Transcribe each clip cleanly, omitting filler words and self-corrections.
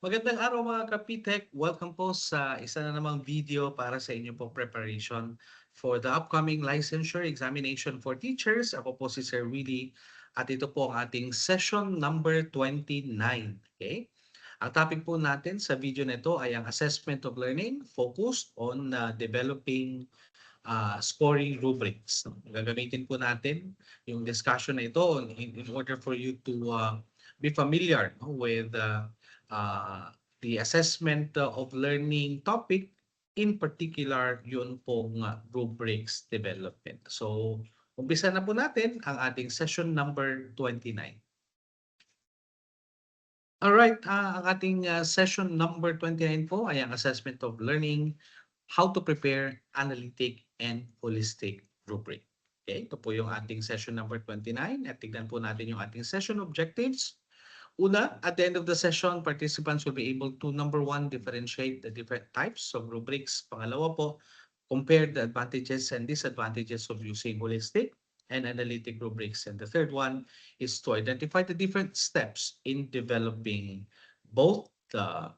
Magandang araw mga Kapitek. Welcome po sa isa na namang video para sa inyo pong preparation for the upcoming licensure examination for teachers. Ako po si Sir Willie at ito po ang ating session number 29. Okay? Ang topic po natin sa video na ito ay ang assessment of learning focused on developing scoring rubrics. Gagamitin po natin yung discussion na ito in order for you to be familiar with the assessment of learning topic, in particular yun pong rubrics development. So, umpisa na po natin ang ating session number 29. Alright, ang ating session number 29 po ay ang assessment of learning, how to prepare analytic and holistic rubric. Okay, ito po yung ating session number 29 at tignan po natin yung ating session objectives. Una, at the end of the session, participants will be able to, number one, differentiate the different types of rubrics. Pangalawa po, compare the advantages and disadvantages of using holistic and analytic rubrics. And the third one is to identify the different steps in developing both the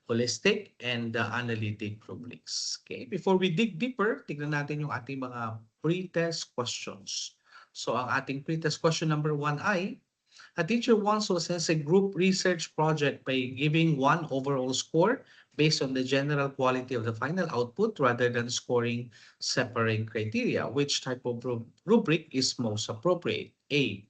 holistic and the analytic rubrics. Okay, before we dig deeper, tignan natin yung ating mga pre-test questions. So ang ating pre-test question number 1 ay, a teacher wants to assess a group research project by giving one overall score based on the general quality of the final output rather than scoring separate criteria. Which type of rubric is most appropriate? A,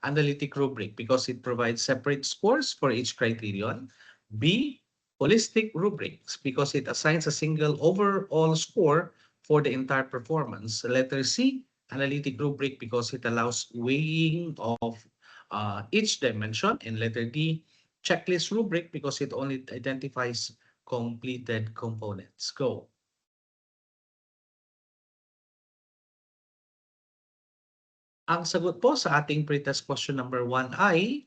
analytic rubric because it provides separate scores for each criterion. B, holistic rubrics because it assigns a single overall score for the entire performance. Letter C, analytic rubric because it allows weighing of each dimension. And letter D, checklist rubric because it only identifies completed components. Go. Ang sagot po sa ating pretest question number 1 ay,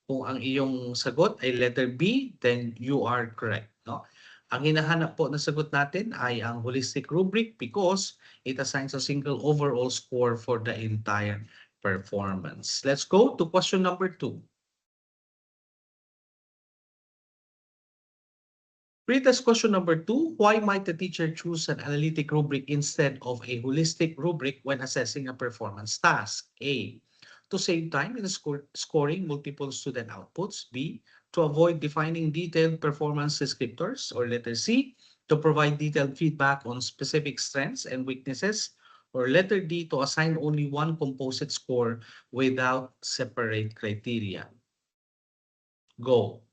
kung ang iyong sagot ay letter B, then you are correct. No? Ang hinahanap po na sagot natin ay ang holistic rubric because it assigns a single overall score for the entire performance. Let's go to question number 2. Pretest question number 2, why might the teacher choose an analytic rubric instead of a holistic rubric when assessing a performance task? A, to save time in scoring multiple student outputs. B, to avoid defining detailed performance descriptors. Or letter C, to provide detailed feedback on specific strengths and weaknesses. Or letter D, to assign only one composite score without separate criteria. Go.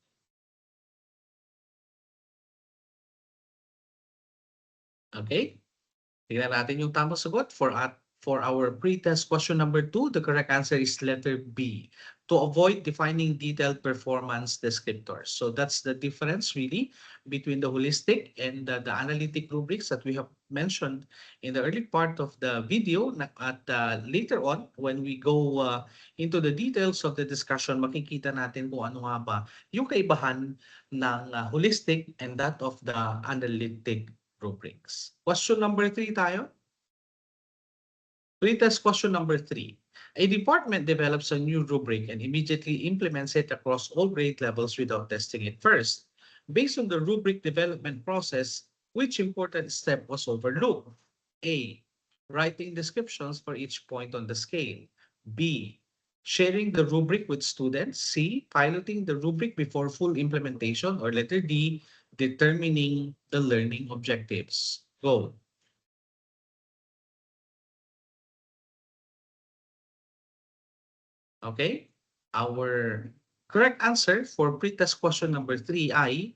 Okay? Tingnan natin yung tamang sagot for our pre-test question number 2. The correct answer is letter B, to avoid defining detailed performance descriptors. So that's the difference really between the holistic and the analytic rubrics that we have mentioned in the early part of the video. At later on, when we go into the details of the discussion, makikita natin kung ano nga ba yung kaibahan ng holistic and that of the analytic rubrics. Question number 3 tayo. Pretest question number 3. A department develops a new rubric and immediately implements it across all grade levels without testing it first. Based on the rubric development process, which important step was overlooked? A, writing descriptions for each point on the scale. B, sharing the rubric with students. C, piloting the rubric before full implementation. Or letter D, determining the learning objectives. Go. Okay? Our correct answer for pretest question number 3 ay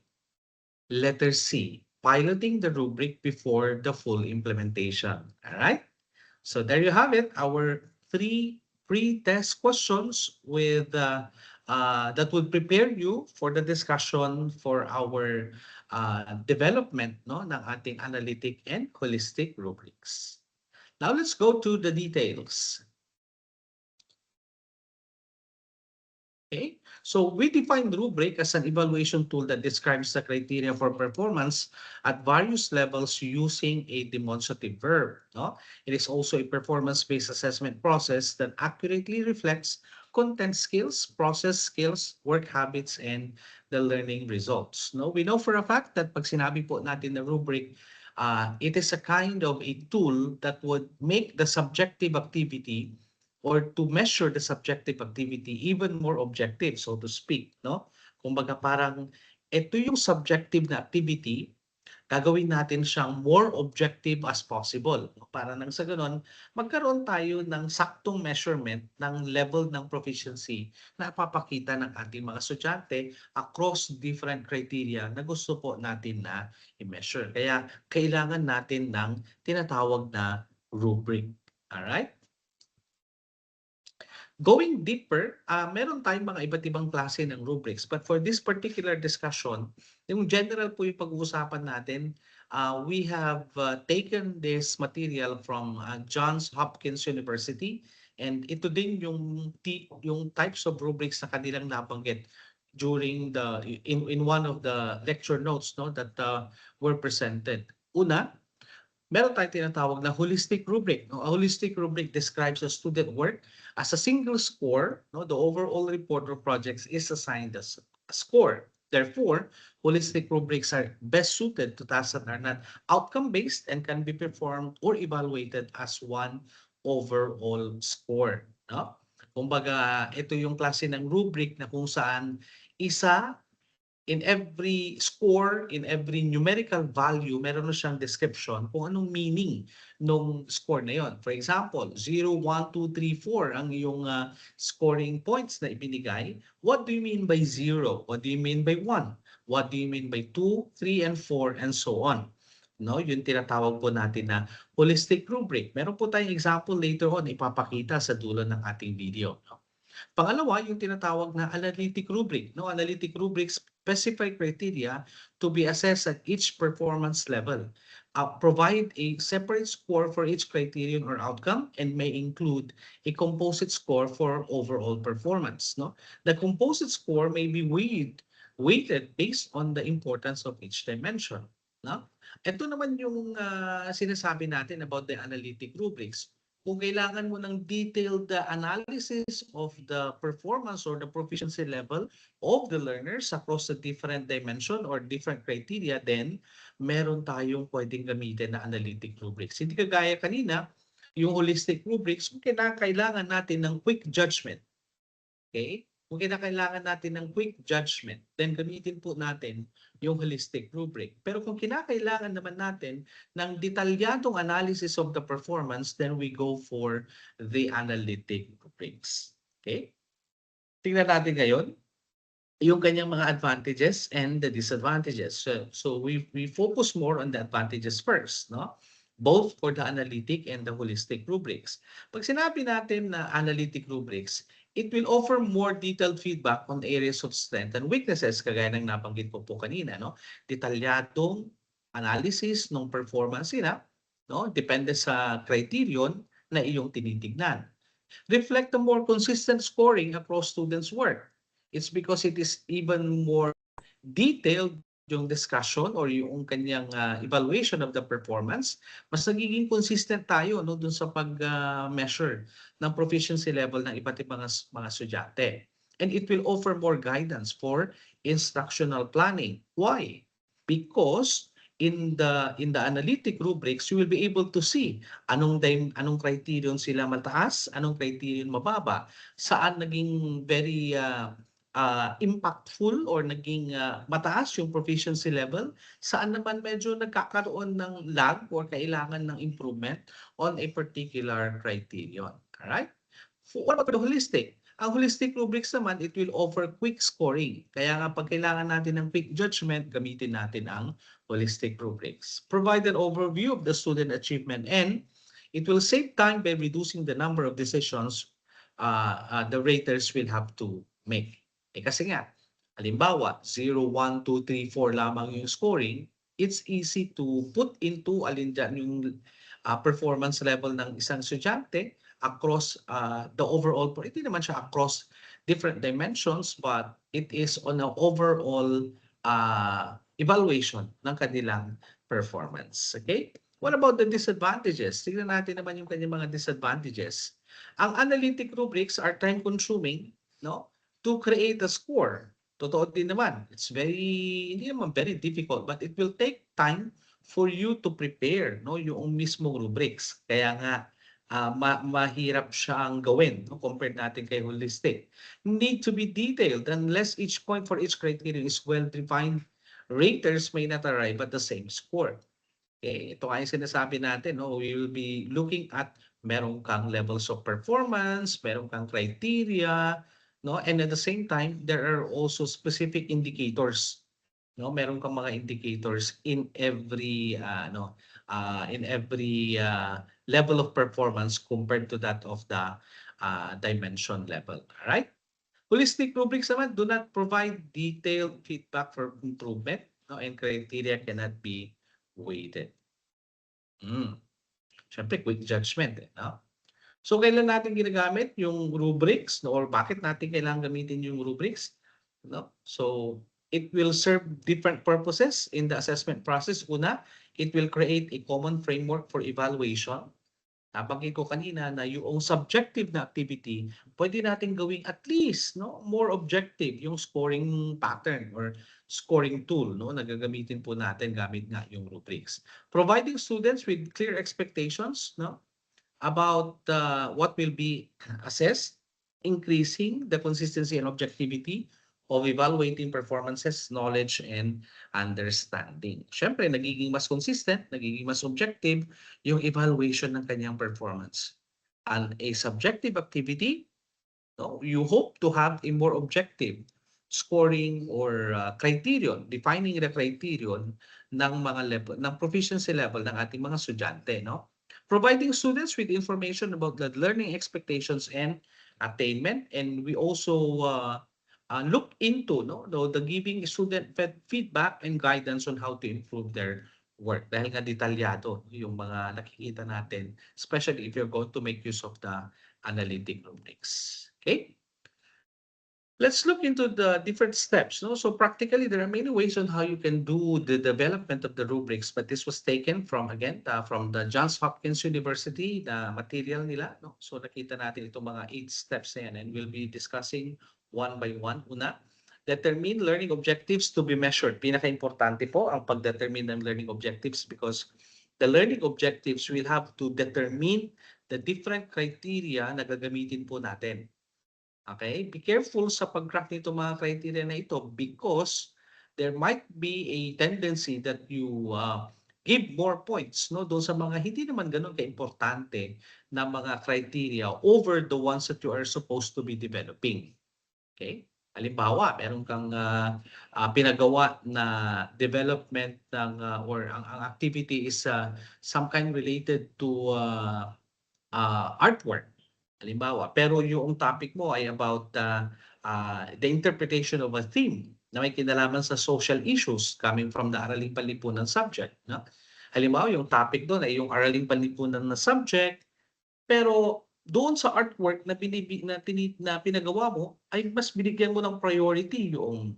letter C, piloting the rubric before the full implementation. All right? So there you have it, our 3 pre-test questions with that would prepare you for the discussion for our development no, ng ating analytic and holistic rubrics. Now let's go to the details. Okay, so we define rubric as an evaluation tool that describes the criteria for performance at various levels using a demonstrative verb. No? It is also a performance-based assessment process that accurately reflects content skills, process skills, work habits, and the learning results. No, we know for a fact that pag sinabi po natin na rubric, it is a kind of a tool that would make the subjective activity or to measure the subjective activity even more objective, so to speak, no? Kumbaga parang ito yung subjective na activity, gagawin natin siyang more objective as possible. Para nang sa ganun, magkaroon tayo ng saktong measurement ng level ng proficiency na papakita ng ating mga estudyante across different criteria na gusto po natin na i-measure. Kaya kailangan natin ng tinatawag na rubric. Alright? Going deeper, meron tayong mga iba't ibang klase ng rubrics. But for this particular discussion, yung general po yung pag-uusapan natin, we have taken this material from Johns Hopkins University. And ito din yung types of rubrics na kanilang nabanggit during in one of the lecture notes, no, that were presented. Una, meron tayong tinatawag na holistic rubric. No? A holistic rubric describes a student work as a single score. No? The overall report of projects is assigned as a score. Therefore, holistic rubrics are best suited to tasks that are not outcome-based and can be performed or evaluated as one overall score. No? Kumbaga, ito yung klase ng rubric na kung saan isa in every score, in every numerical value, meron na siyang description kung anong meaning ng score na yon. For example, 0, 1, 2, 3, 4 ang iyong scoring points na ibinigay. What do you mean by 0? What do you mean by 1? What do you mean by 2, 3, and 4, and so on? No, yun tinatawag po natin na holistic rubric. Meron po tayong example later on ipapakita sa dulo ng ating video. No? Pangalawa, yung tinatawag na analytic rubric. No, analytic rubrics specify criteria to be assessed at each performance level. Provide a separate score for each criterion or outcome and may include a composite score for overall performance. No, the composite score may be weighted based on the importance of each dimension. No, ito naman yung sinasabi natin about the analytic rubrics. Kung kailangan mo ng detailed analysis of the performance or the proficiency level of the learners across the different dimension or different criteria, then meron tayong pwedeng gamitin na analytic rubrics. Hindi kagaya kanina, yung holistic rubrics, kung kailangan natin ng quick judgment. Okay? Kung kinakailangan natin ng quick judgment, then gamitin po natin yung holistic rubric. Pero kung kinakailangan naman natin ng detalyadong analysis of the performance, then we go for the analytic rubrics. Okay? Tingnan natin ngayon yung kanyang mga advantages and the disadvantages. So we focus more on the advantages first, no? Both for the analytic and the holistic rubrics. Pag sinabi natin na analytic rubrics, it will offer more detailed feedback on areas of strength and weaknesses, kagaya ng nabanggit ko po kanina, no? Detalyadong analysis ng performance nila, no? Depende sa criterion na iyong tinitignan. Reflect a more consistent scoring across students' work. It's because it is even more detailed yung discussion or yung kanyang evaluation of the performance, mas nagiging consistent tayo no dun sa pag-measure ng proficiency level ng iba't ibang mga estudyante. And it will offer more guidance for instructional planning. Why? Because in the analytic rubrics, you will be able to see anong criterion sila mataas, anong criterion mababa, saan naging very impactful or naging mataas yung proficiency level, saan naman medyo nagkakaroon ng lag or kailangan ng improvement on a particular criterion. Alright? What about the holistic? Ang holistic rubrics naman, it will offer quick scoring. Kaya nga pag kailangan natin ng quick judgment, gamitin natin ang holistic rubrics. Provide an overview of the student achievement and it will save time by reducing the number of decisions the raters will have to make. Kasi nga, halimbawa, 0, 1, 2, 3, 4 lamang yung scoring, it's easy to put into alin dyan yung performance level ng isang estudyante across the overall, hindi naman siya across different dimensions, but it is on an overall evaluation ng kanilang performance. Okay? What about the disadvantages? Tingnan natin naman yung kanyang mga disadvantages. Ang analytic rubrics are time-consuming, no, to create a score. Totoo din naman. Hindi naman very difficult, but it will take time for you to prepare, no, yung mismong rubrics. Kaya nga, mahirap siyang gawin, no, compared natin kay holistic. Need to be detailed unless each point for each criterion is well-defined. Raters may not arrive at the same score. Okay, ito nga yung sinasabi natin, no? We will be looking at meron kang levels of performance, meron kang criteria, no? And at the same time, there are also specific indicators, no? Meron kang mga indicators in every level of performance compared to that of the dimension level. All right? Holistic rubrics naman do not provide detailed feedback for improvement, no? And criteria cannot be weighted. Siyempre, quick judgment, no? So, kailan natin ginagamit yung rubrics, no? Or bakit natin kailangan gamitin yung rubrics, no? So, it will serve different purposes in the assessment process. Una, it will create a common framework for evaluation. Nabanggit ko kanina na yung subjective na activity, pwede natin gawing at least, no, more objective yung scoring pattern or scoring tool, no, na gagamitin po natin gamit nga yung rubrics. Providing students with clear expectations, no, about what will be assessed, increasing the consistency and objectivity of evaluating performances, knowledge, and understanding. Siyempre, nagiging mas consistent, nagiging mas objective yung evaluation ng kanyang performance. And a subjective activity, no, you hope to have a more objective scoring or criterion, defining the criterion ng mga level, ng proficiency level ng ating mga estudyante, no? Providing students with information about the learning expectations and attainment, and we also look into, no, the giving student feedback and guidance on how to improve their work dahil nga detalyado yung mga nakikita natin, especially if you're going to make use of the analytic rubrics. Okay? Let's look into the different steps. No? So practically, there are many ways on how you can do the development of the rubrics, but this was taken from, again, from the Johns Hopkins University, the material nila. No? So nakita natin itong mga 8 steps na yan, and we'll be discussing one by one. Una, determine learning objectives to be measured. Pinaka-importante po ang pag-determine ng learning objectives because the learning objectives will have to determine the different criteria na gagamitin po natin. Okay? Be careful sa pag-crack nito mga criteria na ito because there might be a tendency that you give more points, no, doon sa mga hindi naman ganoon ka-importante na mga criteria over the ones that you are supposed to be developing. Okay? Halimbawa, meron kang pinagawa na development ng or ang activity is some kind related to artwork. Halimbawa, pero yung topic mo ay about the interpretation of a theme na may kinalaman sa social issues coming from the Araling Panlipunan subject. No? Halimbawa, yung topic doon ay yung Araling Panlipunan na subject, pero doon sa artwork na, pinagawa mo, ay mas binigyan mo ng priority yung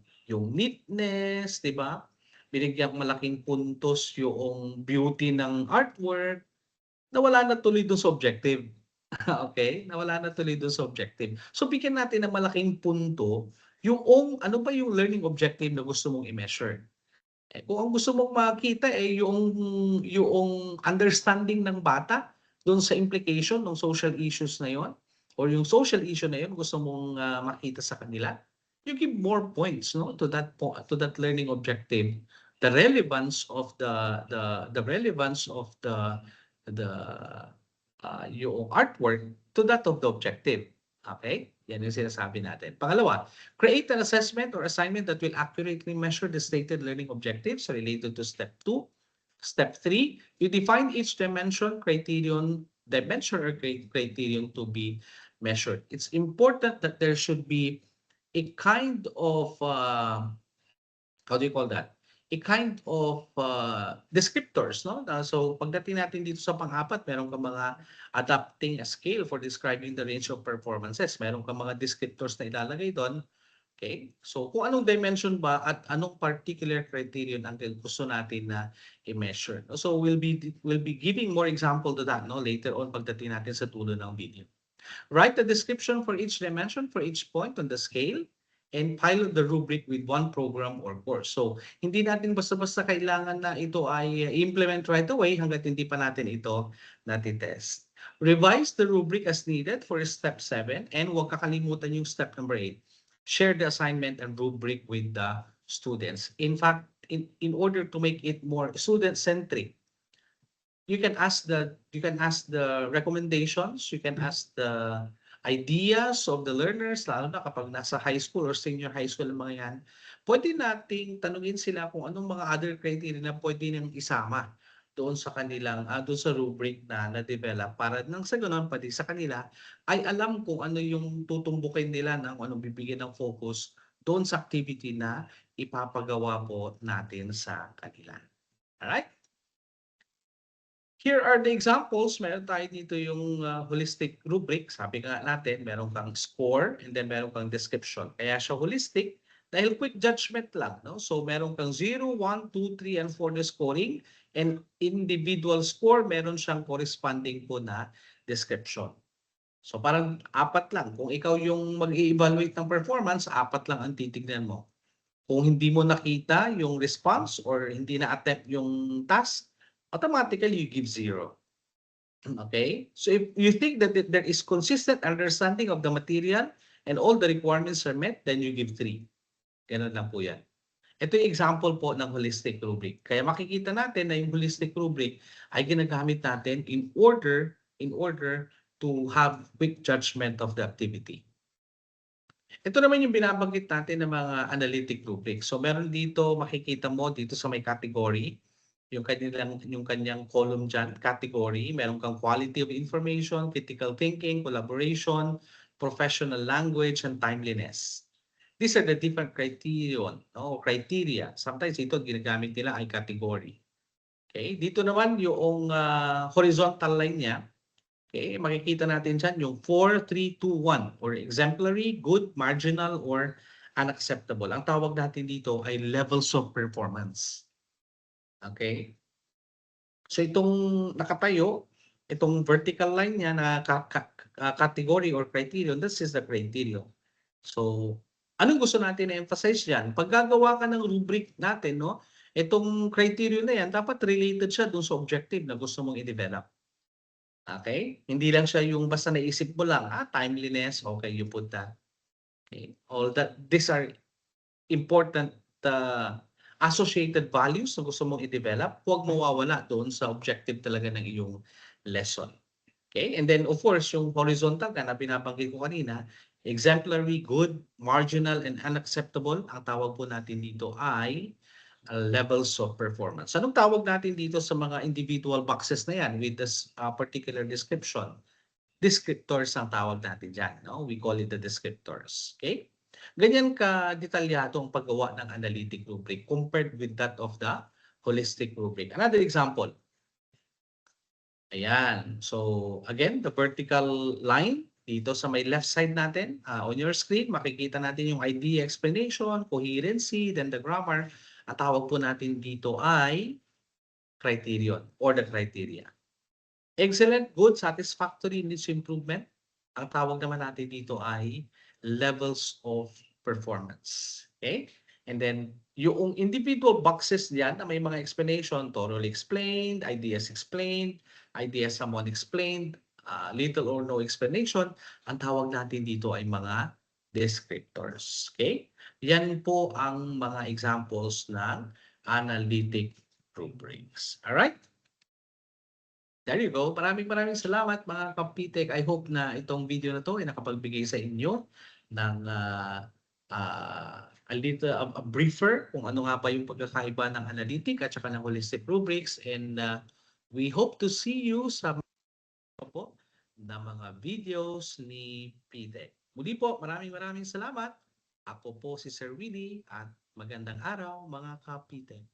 neatness, di ba? Binigyan malaking puntos yung beauty ng artwork, na wala na tuloy doon sa objective. Okay? Nawala na tuloy doon sa objective. So, bigyan natin ng malaking punto yung ano ba yung learning objective na gusto mong i-measure. Kung ang gusto mong makita yung understanding ng bata doon sa implication ng social issues na yon or yung social issue na yon gusto mong makita sa kanila, you give more points, no, to that learning objective. The relevance of the relevance of the yung artwork to that of the objective. Okay? Yan yung sinasabi natin. Pangalawa, create an assessment or assignment that will accurately measure the stated learning objectives related to step 2. Step 3, you define each dimension or criterion to be measured. It's important that there should be a kind of, how do you call that? A kind of descriptors, no? So pagdating natin dito sa pang-apat, meron kang mga adapting a scale for describing the range of performances. Meron kang mga descriptors na ilalagay doon. Okay? So kung anong dimension ba at anong particular criterion ang gusto natin na i-measure. So we'll be giving more example to that, no, later on pagdating natin sa dulo ng video. Write the description for each dimension, for each point on the scale, and pilot the rubric with one program or course. So, hindi natin basta-basta kailangan na ito ay implement right away hanggat hindi pa natin ito natitest. Revise the rubric as needed for step 7 and huwag kakalimutan yung step number 8. Share the assignment and rubric with the students. In fact, in order to make it more student-centric, you can ask the recommendations, you can ask the ideas of the learners, lalo na kapag nasa high school or senior high school ang mga yan. Pwede nating tanungin sila kung anong mga other criteria na pwede nang isama doon sa kanilang doon sa rubric na na-develop para nang sa ganoon pati sa kanila ay alam kung ano yung tutumbukin nila ng anong bibigyan ng focus doon sa activity na ipapagawa po natin sa kanila. Alright? Here are the examples. Meron tayo dito yung holistic rubric. Sabi nga natin, meron kang score and then meron kang description. Kaya siya holistic dahil quick judgment lang. No? So meron kang 0, 1, 2, 3, and 4 na scoring. And individual score, meron siyang corresponding po na description. So parang 4 lang. Kung ikaw yung mag-i-evaluate ng performance, 4 lang ang titignan mo. Kung hindi mo nakita yung response or hindi na-attempt yung task, automatically you give 0. Okay? So if you think that there is consistent understanding of the material and all the requirements are met, then you give 3. Ganun lang po yan. Ito yung example po ng holistic rubric. Kaya makikita natin na yung holistic rubric ay ginagamit natin in order to have quick judgment of the activity. Ito naman yung binabanggit natin ng mga analytic rubric. So meron dito, makikita mo dito sa may category, yung kanyang column dyan, category, meron kang quality of information, critical thinking, collaboration, professional language, and timeliness. These are the different criteria. Sometimes ito ginagamit nila ay category. Okay? Dito naman yung horizontal line niya. Okay? Makikita natin dyan yung 4, 3, 2, 1 or exemplary, good, marginal, or unacceptable. Ang tawag natin dito ay levels of performance. Okay? So itong nakatayo, itong vertical line niya na category or criterion, this is the criterion. So, anong gusto natin na-emphasize diyan? Pag gagawa ka ng rubric natin, no, itong criterion na yan, dapat related siya dun sa objective na gusto mong i-develop. Okay? Hindi lang siya yung basta naisip mo lang, timeliness, okay, you put that. Okay? All that, these are important associated values na gusto mong i-develop, huwag mawawala doon sa objective talaga ng iyong lesson. Okay? And then, of course, yung horizontal na binabanggit ko kanina, exemplary, good, marginal, and unacceptable, ang tawag po natin dito ay levels of performance. Anong tawag natin dito sa mga individual boxes na yan with this particular description? Descriptors ang tawag natin dyan. No? We call it the descriptors. Okay? Ganyan ka-detalyado ang paggawa ng analytic rubric compared with that of the holistic rubric. Another example. Ayan. So, again, the vertical line dito sa may left side natin. On your screen, makikita natin yung idea explanation, coherency, then the grammar. Ang tawag po natin dito ay criterion or the criteria. Excellent, good, satisfactory, needs improvement. Ang tawag naman natin dito ay levels of performance. Okay? And then, yung individual boxes diyan na may mga explanation, thoroughly explained, ideas somewhat explained, little or no explanation, ang tawag natin dito ay mga descriptors. Okay? Yan po ang mga examples ng analytic rubrics. Alright? There you go. Maraming salamat mga Kapitek. I hope na itong video na to ay nakapagbigay sa inyo ng a briefer kung ano nga pa yung pagkakaiba ng analytic at saka ng holistic rubrics. And we hope to see you sa po na mga videos ni Pitek. Muli po, maraming salamat. Ako po si Sir Willie at magandang araw mga Kapitek.